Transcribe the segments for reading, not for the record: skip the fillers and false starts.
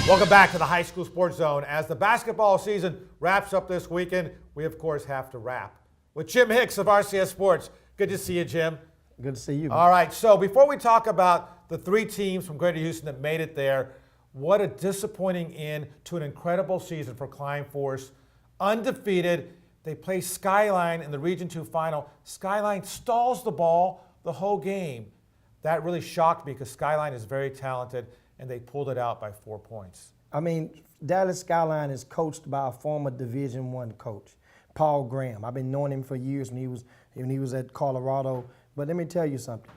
Welcome back to the High School Sports Zone. As the basketball season wraps up this weekend, we of course have to wrap with Jim Hicks of RCS Sports. Good to see you, Jim. Good to see you. All right, so before we talk about the three teams from Greater Houston that made it there, what a disappointing end to an incredible season for Klein Force. Undefeated, they play Skyline in the Region 2 final. Skyline stalls the ball the whole game. That really shocked me because Skyline is very talented, and they pulled it out by 4 points. I mean, Dallas Skyline is coached by a former Division I coach, Paul Graham. I've been knowing him for years when he was at Colorado. But let me tell you something.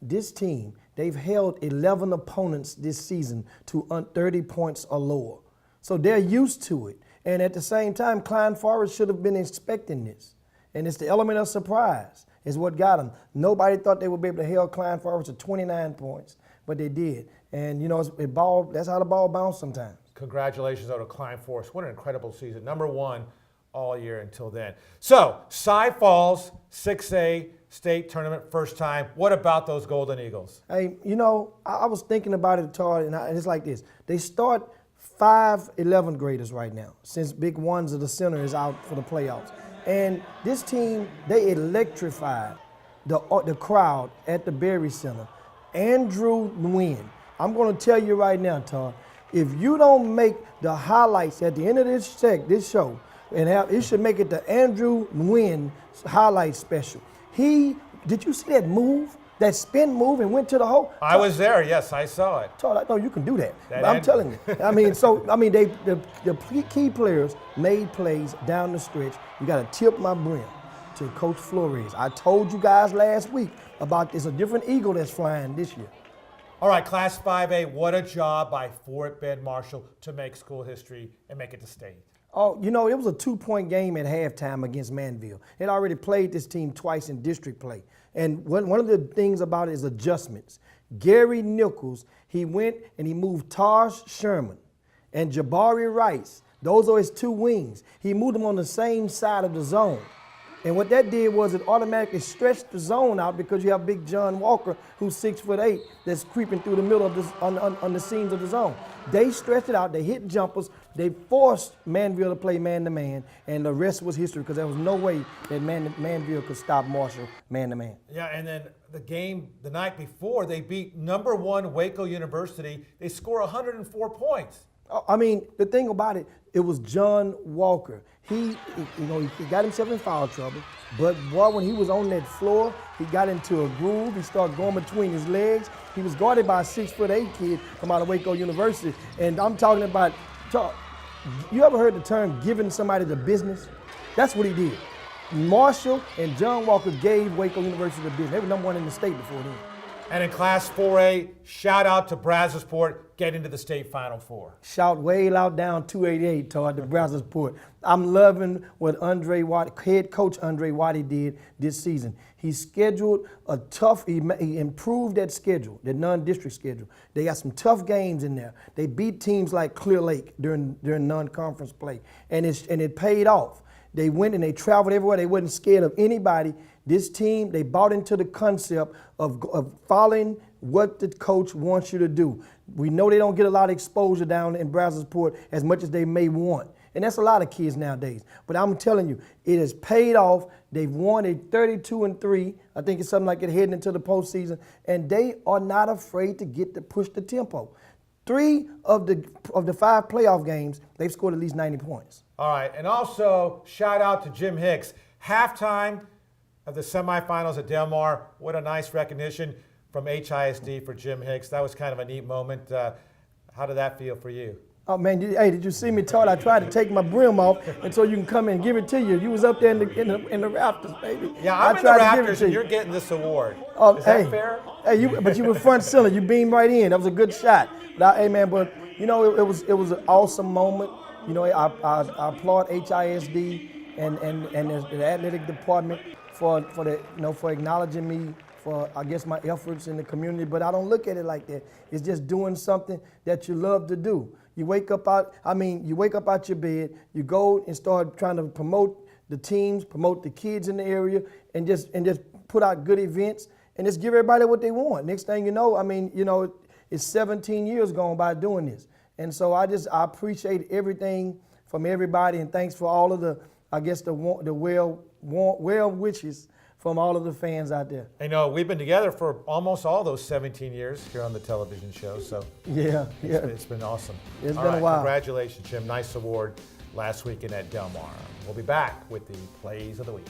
This team, they've held 11 opponents this season to 30 points or lower. So they're used to it. And at the same time, Klein Forest should have been expecting this. And it's the element of surprise is what got them. Nobody thought they would be able to hold Klein Forest to 29 points, but they did. And, you know, that's how the ball bounced sometimes. Congratulations to Klein Forest. What an incredible season. #1 all year until then. So, Cy Falls, 6A state tournament, first time. What about those Golden Eagles? Hey, you know, I was thinking about it, Todd, and it's like this. They start 5 11th graders right now, since Big Ones of the center is out for the playoffs. And this team, they electrified the crowd at the Berry Center. Andrew Nguyen. I'm going to tell you right now, Todd, if you don't make the highlights at the end of this show, and it should make it the Andrew Nguyen highlight special. Did you see that move, that spin move, and went to the hole? I was there, yes, I saw it. Todd, I know you can do that. I'm telling you. The key players made plays down the stretch. You got to tip my brim to Coach Flores. I told you guys last week about there's a different eagle that's flying this year. All right, Class 5A, what a job by Fort Bend Marshall to make school history and make it to state. Oh, you know, it was a 2-point game at halftime against Manville. They'd already played this team twice in district play. And one of the things about it is adjustments. Gary Nichols, he went and he moved Taj Sherman and Jabari Rice. Those are his two wings. He moved them on the same side of the zone. And what that did was it automatically stretched the zone out because you have Big John Walker, who's 6'8", that's creeping through the middle of this on the seams of the zone. They stretched it out. They hit jumpers. They forced Manville to play man-to-man, and the rest was history because there was no way that Manville could stop Marshall man-to-man. Yeah, and then the game the night before, they beat #1 Waco University. They score 104 points. I mean, the thing about it, it was John Walker. He got himself in foul trouble, but boy, when he was on that floor, he got into a groove. He started going between his legs. He was guarded by a 6'8" kid from out of Waco University. And I'm talking about, you ever heard the term giving somebody the business? That's what he did. Marshall and John Walker gave Waco University the business. They were #1 in the state before then. And in Class 4A, shout out to Brazosport getting to the state Final Four. Shout way loud down 288 toward the Brazosport. I'm loving what head coach Andre Waddy did this season. He scheduled he improved that schedule, the non-district schedule. They got some tough games in there. They beat teams like Clear Lake during non-conference play, and it paid off. They went and they traveled everywhere. They wasn't scared of anybody. This team, they bought into the concept of following what the coach wants you to do. We know they don't get a lot of exposure down in Brazosport as much as they may want. And that's a lot of kids nowadays. But I'm telling you, it has paid off. They've won a 32-3. I think it's something like it heading into the postseason. And they are not afraid to push the tempo. 3 of the 5 playoff games, they've scored at least 90 points. All right, and also shout out to Jim Hicks. Halftime of the semifinals at Del Mar. What a nice recognition from HISD for Jim Hicks. That was kind of a neat moment. How did that feel for you? Oh, man, hey, did you see me, Todd? I tried to take my brim off and so you can come and give it to you. You was up there in the rafters, baby. Yeah, I'm in the rafters and you're getting this award. Is that fair? Hey, but you were front center. You beamed right in. That was a good shot. Hey, man, but, you know, it was an awesome moment. You know, I applaud HISD and the athletic department for acknowledging me for, I guess, my efforts in the community. But I don't look at it like that. It's just doing something that you love to do. You wake up out your bed, you go and start trying to promote the teams, promote the kids in the area, and just put out good events and just give everybody what they want. Next thing you know, it's 17 years gone by doing this. And so I appreciate everything from everybody, and thanks for all of the well wishes from all of the fans out there. I know we've been together for almost all those 17 years here on the television show, so Yeah. it's been awesome. It's All been a right, while. Congratulations, Jim. Nice award last weekend at Del Mar. We'll be back with the plays of the week.